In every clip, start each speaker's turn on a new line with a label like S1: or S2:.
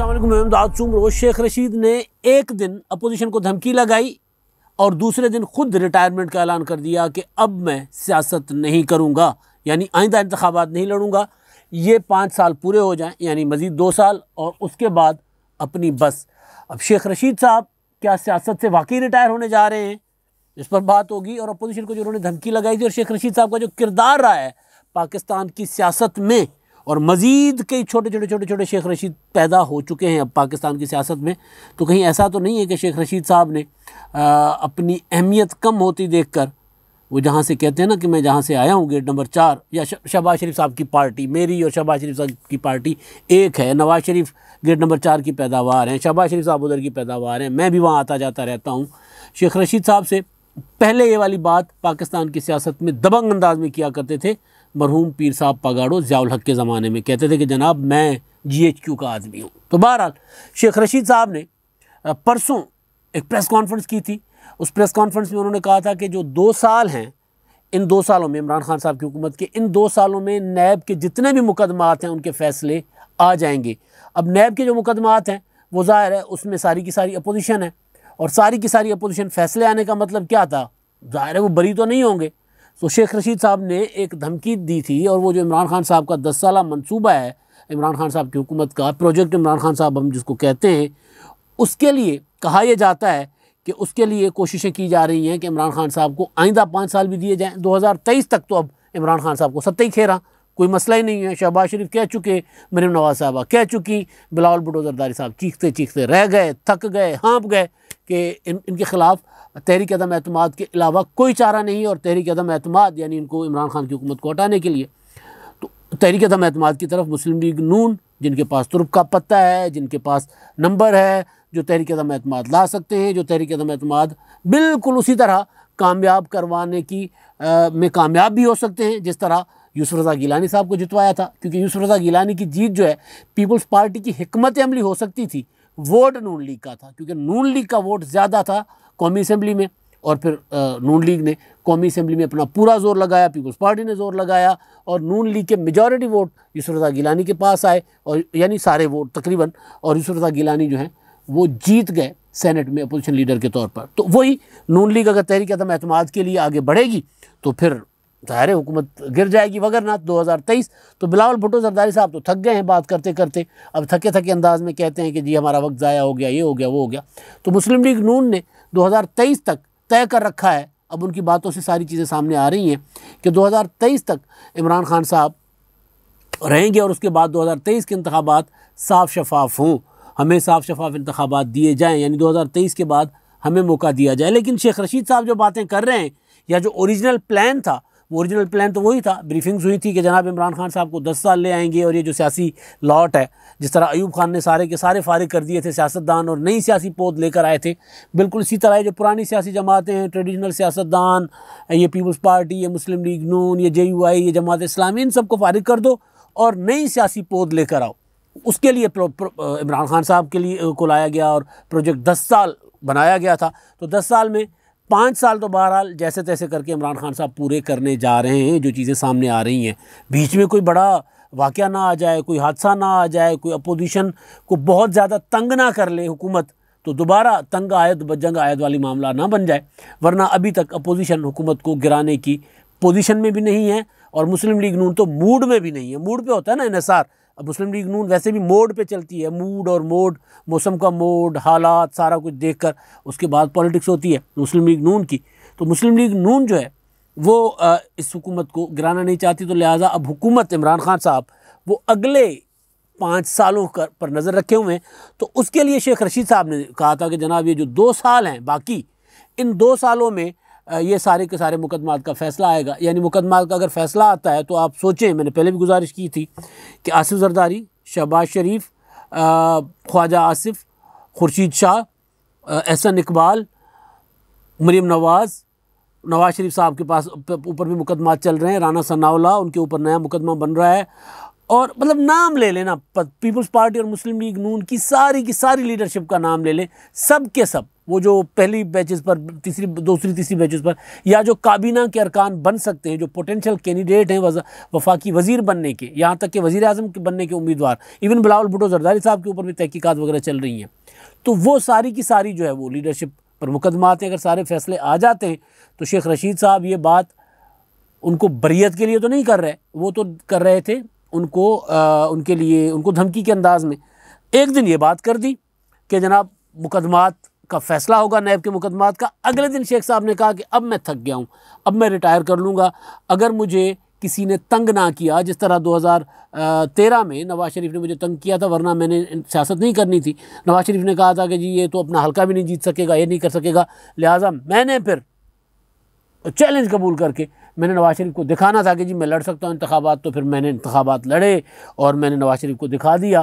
S1: अस्सलाम वालेकुम, मैं इमदाद चूम। रोज़ शेख रशीद ने एक दिन अपोजिशन को धमकी लगाई और दूसरे दिन खुद रिटायरमेंट का ऐलान कर दिया कि अब मैं सियासत नहीं करूँगा, यानी आइंदा इंतखाबात नहीं लड़ूंगा। ये 5 साल पूरे हो जाएं, यानी मज़ीद 2 साल, और उसके बाद अपनी बस। अब शेख रशीद साहब क्या सियासत से वाकई रिटायर होने जा रहे हैं, इस पर बात होगी। और अपोजिशन को जो उन्होंने धमकी लगाई थी और शेख रशीद साहब का जो किरदार रहा है पाकिस्तान की सियासत में, और मज़ीद कई छोटे शेख रशीद पैदा हो चुके हैं अब पाकिस्तान की सियासत में, तो कहीं ऐसा तो नहीं है कि शेख रशीद साहब ने अपनी अहमियत कम होती देखकर वो जहाँ से कहते हैं ना कि मैं जहाँ से आया हूँ गेट नंबर 4, या शहबाज शरीफ साहब की पार्टी, मेरी और शहबाज शरीफ साहब की पार्टी एक है। नवाज शरीफ गेट नंबर 4 की पैदावार हैं, शहबाज शरीफ साहब उधर की पैदावार हैं, मैं भी वहाँ आता जाता रहता हूँ। शेख रशीद साहब से पहले ये वाली बात पाकिस्तान की सियासत में दबंग अंदाज में किया करते थे मरहूम पीर साहब पगाड़ो ज़ियाउल हक के ज़माने में। कहते थे कि जनाब मैं GHQ का आदमी हूँ। तो बहरहाल शेख रशीद साहब ने परसों एक प्रेस कॉन्फ्रेंस की थी। उस प्रेस कॉन्फ्रेंस में उन्होंने कहा था कि जो 2 साल हैं, इन 2 सालों में इमरान खान साहब की हुकूमत के इन 2 सालों में नैब के जितने भी मुकदमात हैं उनके फ़ैसले आ जाएंगे। अब नैब के जो मुकदमात हैं वो ज़ाहिर है उसमें सारी की सारी अपोजिशन है, और सारी की सारी अपोजिशन फैसले आने का मतलब क्या था, ज़ाहिर है वो बरी तो नहीं होंगे। तो शेख रशीद साहब ने एक धमकी दी थी, और वो जो इमरान खान साहब का 10 साला मनसूबा है, इमरान खान साहब की हुकूमत का प्रोजेक्ट इमरान खान साहब हम जिसको कहते हैं, उसके लिए कहा यह जाता है कि उसके लिए कोशिशें की जा रही हैं कि इमरान खान साहब को आइंदा 5 साल भी दिए जाएँ, 2023 तक। तो अब इमरान खान साहब को सत्ता खेरा, कोई मसला ही नहीं है। शहबाज शरीफ कह चुके, मरीम नवाज साहबा कह चुकी, बिलावल भुट्टो जरदारी साहब चीखते चीखते रह गए, थक गए, हाँप गए कि इनके ख़िलाफ़ तहरीक अदम एतमाद के अलावा कोई चारा नहीं। और तहरीक अदम एतमाद यानी इनको इमरान खान की हुकूमत को हटाने के लिए तो तहरीक अदम एतमाद की तरफ मुस्लिम लीग नून, जिनके पास तुर्क का पत्ता है, जिनके पास नंबर है, जो तहरीक अदम एतमाद ला सकते हैं, जो तहरीक अदम एतमाद बिल्कुल उसी तरह कामयाब करवाने की में कामयाब भी हो सकते हैं जिस तरह यूसुफ रज़ा गिलानी साहब को जितवाया था। क्योंकि यूसुफ रज़ा गिलानी की जीत जो है पीपल्स पार्टी की हिकमत अमली हो सकती थी, वोट नून लीग का था, क्योंकि नून लीग का वोट ज़्यादा था कौमी असम्बली में। और फिर नून लीग ने कौमी असम्बली में अपना पूरा ज़ोर लगाया, पीपल्स पार्टी ने ज़ोर लगाया, और नून लीग के मेजॉरिटी वोट यूसुफ रज़ा गिलानी के पास आए, और यानी सारे वोट तकरीबन, और यूसुफ रज़ा गिलानी जो हैं वो जीत गए सेनेट में अपोजिशन लीडर के तौर पर। तो वही नून लीग अगर तहरीक अदम एतमाद के लिए आगे बढ़ेगी तो फिर ज़ाहिर है हुकूमत गिर जाएगी, वगरना 2023। तो बिलावल भुट्टो जरदारी साहब तो थक गए हैं बात करते करते, अब थके थके अंदाज में कहते हैं कि जी हमारा वक्त ज़ाया हो गया, ये हो गया, वो हो गया। तो मुस्लिम लीग नून ने 2023 तक तय कर रखा है, अब उनकी बातों से सारी चीज़ें सामने आ रही हैं कि 2023 तक इमरान खान साहब रहेंगे, और उसके बाद 2023 के इंतखाबात साफ़ शफाफ हों, हमें साफ़ शफाफ इंतखाबात दिए जाएँ, यानी 2023 के बाद हमें मौका दिया जाए। लेकिन शेख रशीद साहब जो बातें कर रहे हैं, या जो ओरिजिनल प्लान था, वो ओरिजिनल प्लान तो वही था। ब्रीफिंग्स हुई थी कि जनाब इमरान खान साहब को 10 साल ले आएंगे, और ये जो सियासी लॉट है, जिस तरह अयूब खान ने सारे के सारे फारिग कर दिए थे सियासतदान और नई सियासी पोद लेकर आए थे, बिल्कुल इसी तरह जो पुरानी सियासी जमातें हैं, ट्रेडिशनल सियासतदान, ये पीपल्स पार्टी, ये मुस्लिम लीग नून, ये JUI, ये जमात इस्लामी, इन सबको फारिग कर दो और नई सियासी पोद लेकर आओ। उसके लिए इमरान खान साहब के लिए को लाया गया, और प्रोजेक्ट 10 साल बनाया गया था। तो 10 साल में 5 साल तो बहरहाल जैसे तैसे करके इमरान खान साहब पूरे करने जा रहे हैं। जो चीज़ें सामने आ रही हैं, बीच में कोई बड़ा वाक़या ना आ जाए, कोई हादसा ना आ जाए, कोई अपोजिशन को बहुत ज़्यादा तंग ना कर ले हुकूमत, तो दोबारा तंग आयत बजंग आयत वाली मामला ना बन जाए। वरना अभी तक अपोजिशन हुकूमत को गिराने की पोजीशन में भी नहीं है, और मुस्लिम लीग नून तो मूड में भी नहीं है। मूड पे होता है ना इन्हिसार, अब मुस्लिम लीग नून वैसे भी मोड पे चलती है, मूड और मोड, मौसम का मोड, हालात सारा कुछ देखकर उसके बाद पॉलिटिक्स होती है मुस्लिम लीग नून की। तो मुस्लिम लीग नून जो है वो इस हुकूमत को गिराना नहीं चाहती, तो लिहाजा अब हुकूमत इमरान खान साहब वो अगले 5 सालों पर नज़र रखे हुए हैं। तो उसके लिए शेख रशीद साहब ने कहा था कि जनाब ये जो 2 साल हैं बाकी, इन 2 सालों में ये सारे के सारे मुकदमात का फ़ैसला आएगा। यानी मुकदमात का अगर फ़ैसला आता है तो आप सोचें, मैंने पहले भी गुजारिश की थी कि आसिफ जरदारी, शहबाज शरीफ, ख्वाजा आसिफ, खुर्शीद शाह, एहसन इकबाल, मरीम नवाज़, नवाज़ शरीफ साहब के पास ऊपर भी मुकदमात चल रहे हैं, राना सनाउल्लाह उनके ऊपर नया मुकदमा बन रहा है, और मतलब नाम ले लेना, पीपल्स पार्टी और मुस्लिम लीग नून की सारी लीडरशिप का नाम ले लें, सब के सब, वो जो पहली बैचेस पर, दूसरी तीसरी बैचेस पर, या जो काबीना के अरकान बन सकते हैं, जो पोटेंशियल कैंडिडेट हैं वफाकी वज़ीर बनने के, यहाँ तक कि वज़ीर आज़म के बनने के उम्मीदवार, इवन बिलावल भुट्टो ज़रदारी साहब के ऊपर भी तहकीकात वगैरह चल रही हैं। तो वो सारी की सारी जो है वो लीडरशिप पर मुकदमात हैं। अगर सारे फैसले आ जाते हैं तो शेख रशीद साहब ये बात उनको बरियत के लिए तो नहीं कर रहे, वो तो कर रहे थे उनको उनके लिए, उनको धमकी के अंदाज में। एक दिन ये बात कर दी कि जनाब मुकदमात का फ़ैसला होगा, नैब के मुकदमात का। अगले दिन शेख साहब ने कहा कि अब मैं थक गया हूँ, अब मैं रिटायर कर लूँगा, अगर मुझे किसी ने तंग ना किया, जिस तरह 2013 में नवाज़ शरीफ ने मुझे तंग किया था, वरना मैंने सियासत नहीं करनी थी। नवाज़ शरीफ ने कहा था कि जी ये तो अपना हल्का भी नहीं जीत सकेगा, ये नहीं कर सकेगा, लिहाजा मैंने फिर चैलेंज कबूल करके मैंने नवाज़ शरीफ को दिखाना था कि जी मैं लड़ सकता हूँ इंतखाबात, तो फिर मैंने इंतखाबात लड़े और मैंने नवाज़ शरीफ को दिखा दिया।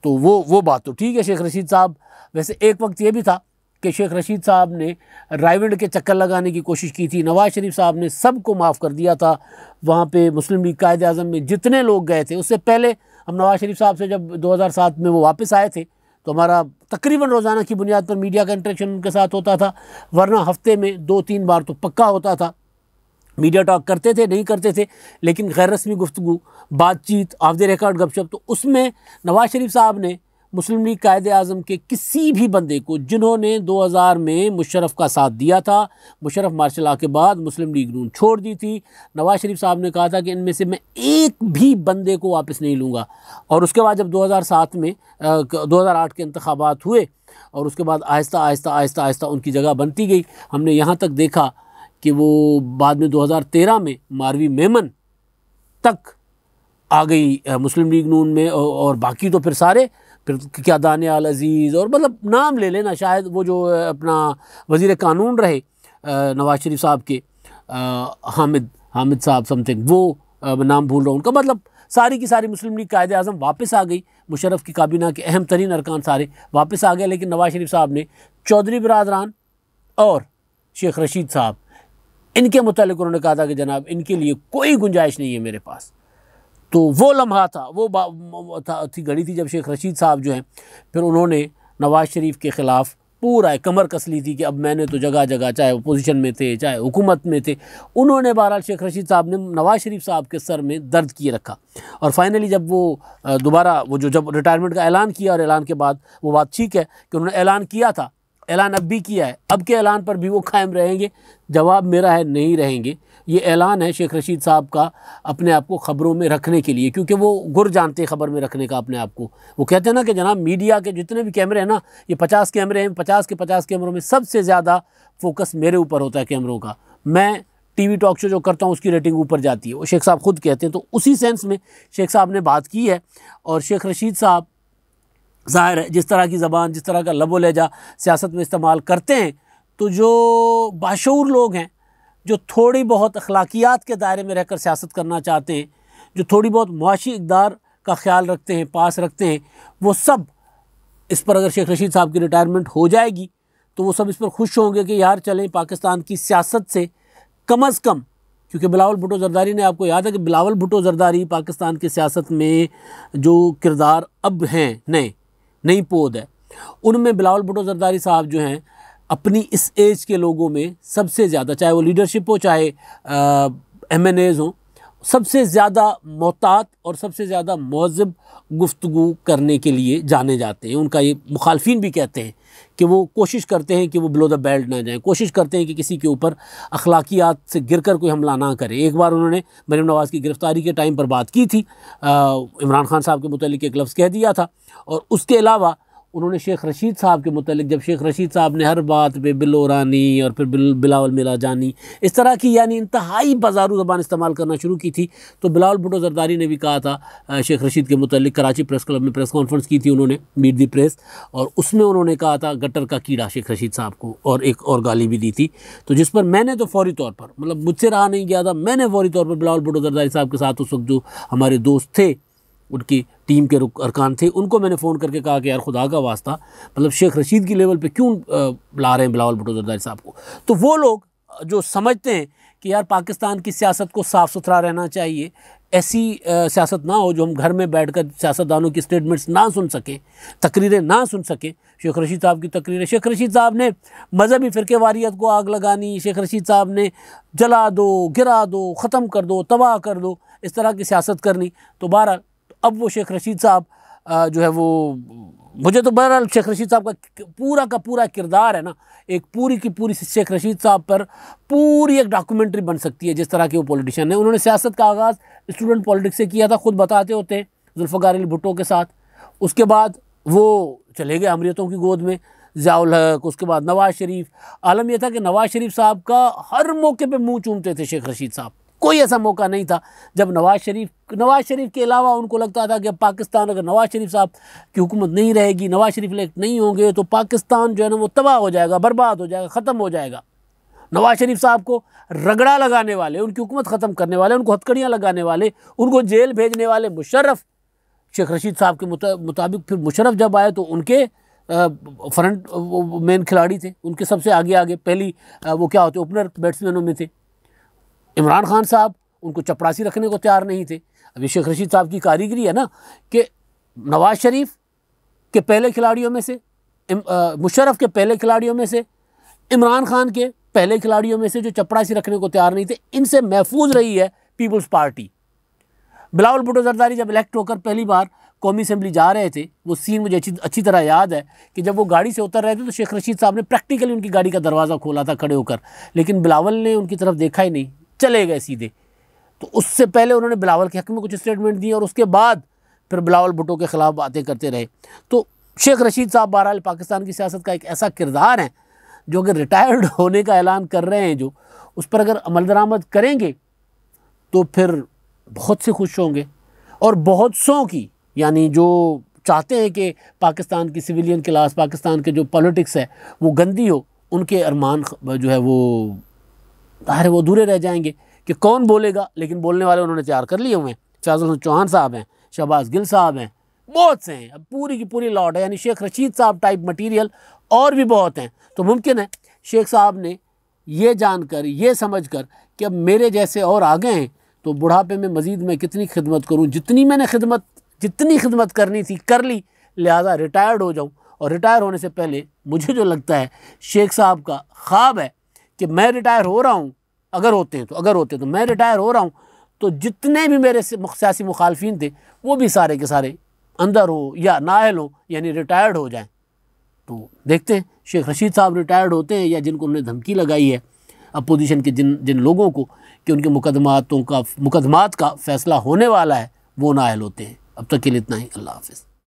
S1: तो वो बात तो ठीक है। शेख रशीद साहब, वैसे एक वक्त ये भी था कि शेख रशीद साहब ने रायविंड के चक्कर लगाने की कोशिश की थी, नवाज़ शरीफ साहब ने सबको माफ़ कर दिया था। वहाँ पे मुस्लिम लीग कायदे आज़म में जितने लोग गए थे, उससे पहले हम नवाज़ शरीफ साहब से जब 2007 में वो वापस आए थे तो हमारा तकरीबन रोज़ाना की बुनियाद पर मीडिया का इंटरेक्शन उनके साथ होता था, वरना हफ्ते में 2-3 बार तो पक्का होता था। मीडिया टॉक करते थे, नहीं करते थे, लेकिन गैर रस्मी गुफ्तगू, बातचीत, ऑफ द रिकॉर्ड गपशप, तो उसमें नवाज़ शरीफ साहब ने मुस्लिम लीग कायदे आज़म के किसी भी बंदे को जिन्होंने 2000 में मुशर्रफ का साथ दिया था, मुशर्रफ मार्शल लॉ के बाद मुस्लिम लीग नून छोड़ दी थी, नवाज़ शरीफ साहब ने कहा था कि इनमें से मैं एक भी बंदे को वापस नहीं लूँगा। और उसके बाद जब 2007 में 2008 के इंतखाबात हुए और उसके बाद आहिस्ता उनकी जगह बनती गई। हमने यहाँ तक देखा कि वो बाद में 2013 में मारवी मेमन तक आ गई मुस्लिम लीग नून में, और बाकी तो फिर सारे, फिर क्या दानियाल अजीज़, और मतलब नाम ले लेना, शायद वो जो अपना वज़ीर कानून रहे नवाज़ शरीफ साहब के, हामिद साहब समथिंग, वो नाम भूल रहा हूँ उनका, मतलब सारी की सारी मुस्लिम लीग कायदे आज़म वापस आ गई। मुशर्रफ की काबीना के अहम तरीन अरकान सारे वापस आ गए, लेकिन नवाज़ शरीफ साहब ने चौधरी बिरादरान और शेख रशीद साहब, इनके मुतालिक उन्होंने कहा था कि जनाब इनके लिए कोई गुंजाइश नहीं है मेरे पास। तो वो लम्हा था, वो थी घड़ी थी जब शेख रशीद साहब जो हैं, फिर उन्होंने नवाज़ शरीफ के ख़िलाफ़ पूरा कमर कस ली थी कि अब मैंने तो जगह जगह, चाहे अपोजिशन में थे चाहे हुकूमत में थे, उन्होंने बहरहाल शेख रशीद साहब ने नवाज़ शरीफ साहब के सर में दर्द किए रखा। और फाइनली जब वो दोबारा जब रिटायरमेंट का ऐलान किया, और ऐलान के बाद वो बात ठीक है कि उन्होंने ऐलान किया था, ऐलान अब भी किया है, अब के ऐलान पर भी वो कायम रहेंगे। जवाब मेरा है नहीं रहेंगे। ये ऐलान है शेख रशीद साहब का अपने आप को ख़बरों में रखने के लिए, क्योंकि वो गुर जानते हैं ख़बर में रखने का अपने आप को। वो कहते हैं ना कि जनाब मीडिया के जितने भी कैमरे हैं ना, ये 50 कैमरे हैं, 50 के 50 कैमरों में सबसे ज़्यादा फोकस मेरे ऊपर होता है कैमरों का। मैं टीवी टॉक शो जो करता हूँ उसकी रेटिंग ऊपर जाती है, वो शेख साहब खुद कहते हैं। तो उसी सेंस में शेख साहब ने बात की है। और शेख रशीद साहब ज़ाहिर है जिस तरह की ज़बान, जिस तरह का लबो लहजा सियासत में इस्तेमाल करते हैं, तो जो बाशऊर लोग हैं, जो थोड़ी बहुत अखलाकियात के दायरे में रहकर सियासत करना चाहते हैं, जो थोड़ी बहुत मुआशी इक़दार का ख्याल रखते हैं, पास रखते हैं, वो सब इस पर, अगर शेख रशीद साहब की रिटायरमेंट हो जाएगी तो वो सब इस पर खुश होंगे कि यार चलें पाकिस्तान की सियासत से कम अज़ कम, क्योंकि बिलावल भुट्टो ज़रदारी ने, आपको याद है कि बिलावल भुट्टो ज़रदारी पाकिस्तान की सियासत में जो किरदार अब हैं, नई पोद है, उनमें बिलावल भुट्टो ज़रदारी साहब जो हैं अपनी इस एज के लोगों में सबसे ज़्यादा, चाहे वो लीडरशिप हो चाहे MNAs हों, सबसे ज़्यादा मोहतात और सबसे ज़्यादा महज़ब गुफ्तगू करने के लिए जाने जाते हैं। उनका ये मुखालफिन भी कहते हैं कि वो कोशिश करते हैं कि वो बिलो द बेल्ट ना जाएं, कोशिश करते हैं कि किसी के ऊपर अखलाकियात से गिरकर कोई हमला ना करे। एक बार उन्होंने मरीम नवाज़ की गिरफ़्तारी के टाइम पर बात की थी, इमरान खान साहब के मुतालिक एक लफ्ज़ कह दिया था। और उसके अलावा उन्होंने शेख रशीद साहब के मुतालिक, जब शेख रशीद साहब ने हर बात पे बिल्लो रानी और फिर बिलावल मिला जानी, इस तरह की यानी इंतहाई बाजारू ज़बान इस्तेमाल करना शुरू की थी, तो बिलावल भुट्टो ज़रदारी ने भी कहा था शेख रशीद के मुतालिक, कराची प्रेस क्लब में प्रेस कॉन्फ्रेंस की थी उन्होंने, मीट दी प्रेस, और उसमें उन्होंने कहा था गटर का कीड़ा शेख रशीद साहब को, और एक और गाली भी दी थी। तो जिस पर मैंने तो फौरी तौर पर, मतलब मुझसे रहा नहीं गया था, मैंने फौरी तौर पर बिलावल भुट्टो ज़रदारी साहब के साथ उस वक्त जो हमारे दोस्त थे, उनकी टीम के अरकान थे, उनको मैंने फ़ोन करके कहा कि यार खुदा का वास्ता, मतलब शेख रशीद की लेवल पे क्यों ला रहे हैं बिलावल भुट्टो ज़रदारी साहब को। तो वो लोग जो समझते हैं कि यार पाकिस्तान की सियासत को साफ़ सुथरा रहना चाहिए, ऐसी सियासत ना हो जो हम घर में बैठकर सियासतदानों की स्टेटमेंट्स ना सुन सकें, तकरीरें ना सुन सकें। शेख रशीद साहब की तकरीरें, शेख रशीद साहब ने मजहबी फ़िरक़ेवारियत को आग लगानी, शेख रशीद साहब ने जला दो, गिरा दो, ख़त्म कर दो, तबाह कर दो, इस तरह की सियासत करनी। तो बहरहाल अब वो शेख रशीद साहब जो है वो, मुझे तो बहरहाल शेख रशीद साहब का पूरा किरदार है ना, एक पूरी की पूरी शेख रशीद साहब पर पूरी एक डॉक्यूमेंट्री बन सकती है, जिस तरह के वो पॉलिटिशियन है। उन्होंने सियासत का आगाज़ स्टूडेंट पॉलिटिक्स से किया था, खुद बताते होते हैं, जुल्फ़िकार अली भुट्टो के साथ। उसके बाद वो चले गए अमरीतों की गोद में, ज़ियाउल हक, उसके बाद नवाज़ शरीफ। आलम यह था कि नवाज़ शरीफ साहब का हर मौके पे मुंह चूमते थे शेख रशीद साहब। कोई ऐसा मौका नहीं था जब नवाज़ शरीफ के अलावा उनको लगता था कि पाकिस्तान, अगर नवाज़ शरीफ साहब की हुकूमत नहीं रहेगी, नवाज़ शरीफ इलेक्ट नहीं होंगे, तो पाकिस्तान जो है ना वो तबाह हो जाएगा, बर्बाद हो जाएगा, ख़त्म हो जाएगा। नवाज़ शरीफ साहब को रगड़ा लगाने वाले, उनकी हुकूमत ख़त्म करने वाले, उनको हथकड़ियाँ लगाने वाले, उनको जेल भेजने वाले मुशर्रफ शेख रशीद साहब के मुताबिक फिर मुशर्रफ जब आए तो उनके फ्रंट मेन खिलाड़ी थे, उनके सबसे आगे पहली वो क्या होते ओपनर बैट्समैनों में थे। इमरान खान साहब उनको चपरासी रखने को तैयार नहीं थे। अभी शेख रशीद साहब की कारीगरी है ना कि नवाज़ शरीफ के पहले खिलाड़ियों में से, मुशर्रफ के पहले खिलाड़ियों में से, इमरान खान के पहले खिलाड़ियों में से जो चपरासी रखने को तैयार नहीं थे, इनसे महफूज रही है पीपल्स पार्टी। बिलावल भुट्टो जरदारी जब इलेक्ट होकर पहली बार कौमी असेंबली जा रहे थे, वो सीन मुझे अच्छी तरह याद है कि जब वो गाड़ी से उतर रहे थे तो शेख रशीद साहब ने प्रैक्टिकली उनकी गाड़ी का दरवाज़ा खोला था खड़े होकर, लेकिन बिलावल ने उनकी तरफ देखा ही नहीं, चले गए सीधे। तो उससे पहले उन्होंने बिलावल के हक़ में कुछ स्टेटमेंट दिए और उसके बाद फिर बिलावल भुट्टो के ख़िलाफ़ बातें करते रहे। तो शेख रशीद साहब बहरहाल पाकिस्तान की सियासत का एक ऐसा किरदार है जो अगर रिटायर्ड होने का ऐलान कर रहे हैं, जो उस पर अगर अमल दरामद करेंगे तो फिर बहुत से खुश होंगे, और बहुत सौ की, यानी जो चाहते हैं कि पाकिस्तान की सिविलियन क्लास, पाकिस्तान के जो पॉलिटिक्स है वो गंदी हो, उनके अरमान जो है वो ताहरे वो अधूरे रह जाएंगे कि कौन बोलेगा। लेकिन बोलने वाले उन्होंने तैयार कर लिए हुए हैं। शाहज़ाद हसन चौहान साहब हैं, शहबाज गिल साहब हैं, बहुत से हैं, अब पूरी की पूरी लॉट है, यानी शेख रशीद साहब टाइप मटीरियल और भी बहुत हैं। तो मुमकिन है शेख साहब ने ये जानकर, ये समझ कर कि अब मेरे जैसे और आ गए हैं तो बुढ़ापे में मज़ीद मैं कितनी खिदमत करूँ, जितनी खिदमत करनी थी कर ली, लिहाजा रिटायर्ड हो जाऊँ। और रिटायर होने से पहले मुझे जो लगता है शेख साहब का ख्वाब है कि मैं रिटायर हो रहा हूँ, अगर होते हैं तो मैं रिटायर हो रहा हूँ तो जितने भी मेरे सियासी मुखालफिन थे वो भी सारे के सारे अंदर हो या नाअहल हो, यानी रिटायर्ड हो जाएं। तो देखते हैं शेख रशीद साहब रिटायर्ड होते हैं या जिनको उन्होंने धमकी लगाई है अपोजिशन के जिन लोगों को कि उनके मुकदमात का फ़ैसला होने वाला है, वो नाअहल होते हैं। अब तक के लिए इतना ही। अल्लाह हाफ़िज़।